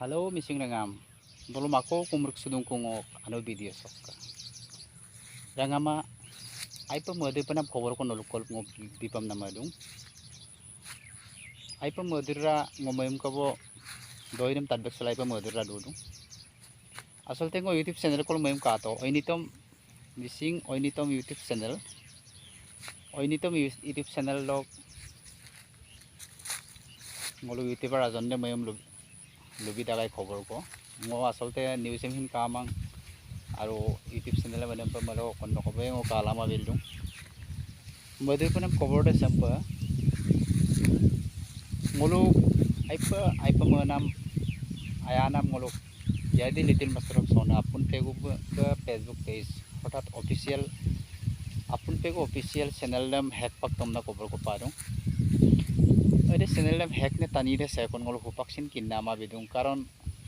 Halo mising rangam. Belum ako kumruk sudung kungok ano video sok. Rangama ay pa mother pa na cover ko nolukol ngop dipam na madung. Ay pa mother ra ngomayum ka bo doiram tadbek salay pa mother ra dudung. Asolte ngo YouTube channel ko mayum ka to. Oy nitom mising oy nitom YouTube channel. Oy nitom YouTube channel log ngolo YouTuber ajonne mayum লুবি দাগাই খবৰ কো মই আসলতে news এমহিন কামাং আৰু YouTube channel মানে মলো কোন কবে ও কালামা বিলদু মদে পন খবৰ দে সম্প মলো আইপা মনাম আয়া নাম মলো ইয়াদি লিটিল মাস্টার অফ সোনা আপন পেগু ফেসবুক পেজ হঠাৎ অফিশিয়াল আপন পেগু অফিশিয়াল চেনেল নাম হ্যাক পাক তোমনা খবৰ কো পাৰো ada channel lam hack ne tani de sa kon ngol hupaksin kinnama bidung karon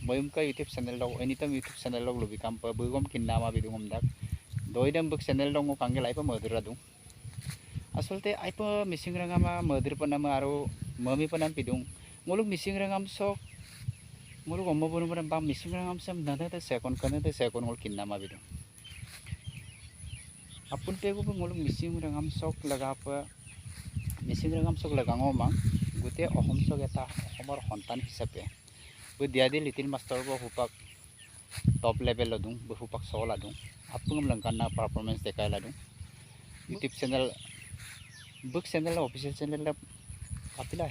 moyum ka YouTube channel log anytime YouTube channel log lobi kam pa bugom kinnama bidung omdak doidam buk channel log mo kangel aipa madura dung asolte aipa missing rangama madur panama aro mami panam pidung ngoluk missing rangam sok ngoluk ommo bonum panam ba missing rangam sam nada de sa kon kana de sa kon ngol kinnama bidung apun pego ngoluk missing rangam sok laga pa missing rangam sok lagango mang গোটে অসম চক এটা অসমৰ সন্তান হিচাপে বৈ দিয়া দি little master বো হুপাক top level লদুং বৈ হুপাক চল আদুং আপুং লংকানা পারফরমেন্স দেখাই লাদুং YouTube channel book channel official channel কাপিলা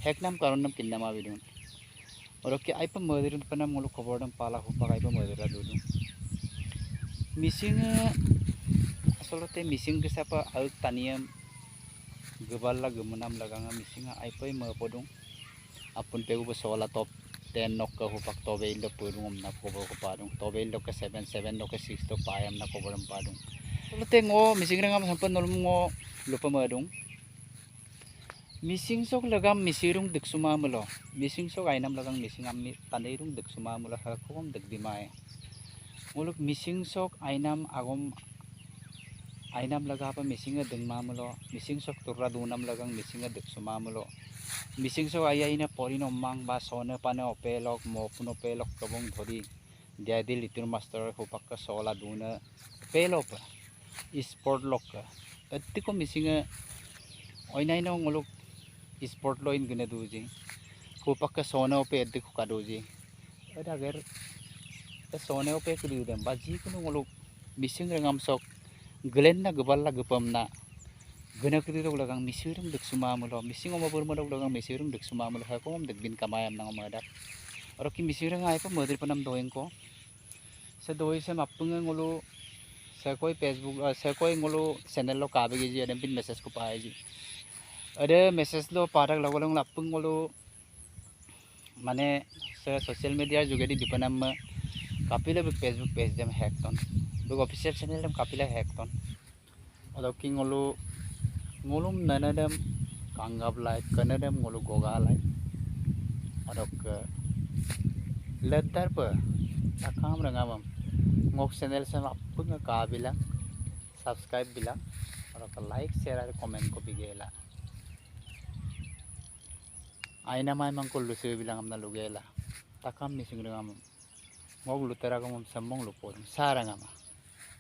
হেক নাম কারণ নাম কিন্নামা বিদুং ওরকে আইপা মদিরুন পানা মুলু খবর নাম পালা হুপাক আইপা মদিরা দুদুং মিসিং আসলতে মিসিং গেসাপা আউ তানিয়াম gebala gemenam laganga misinga aipai ma podung apun pegu besola top 10 nok ka hupak tobel do purungom na cover ko padung tobel do ka 7 do ka 6 to payam na cover am padung ulte ngo mising rangam sampan nolum ngo lupa madung mising sok lagam misirung deksuma mulo mising sok ainam lagang mising ammi tanirung deksuma mulo ha kom dekdimai nguluk mising sok ainam agom ainam laga pa misinga dengma mulo mising sok turra dunam lagang misinga deksuma mulo mising sok ayaina porino mang ba sone pane opelok mo puno pelok kabong dhori diadi litur master hupak ka sola duna pelop sport lok attiko misinga oinaino ngoluk sport lo in gune duji hupak ka sone ope addik ka duji ada ger ka sone ope kudu dem ba ji kuno ngoluk mising rangam sok Glenna gebala gepamna gena kiti dog lagang misirum deksuma mulo mising oma burma dog lagang misirum deksuma mulo ha kom degbin kamayam nang madak aro ki misirang ai pa modir panam doing ko sa doi sem apung ngolo sa koi Facebook sa koi ngolo channel lo ka begi ji adem pin message ko paai ji ade message lo parak lagolong lapung ngolo mane sa social media jugedi dipanam kapila Facebook page dem hack ton bug official channel dem kapila hack ton adok ngolu ngolum nanadam kangab like kanadam ngolu goga like adok ledar pa takam rangamam ngok channel sam apung ka bilang subscribe bilang adok like share ar comment ko bigela aina mai mangko lusu bilang amna lugela takam mising rangamam ngok lutera ko samong lupon sarangama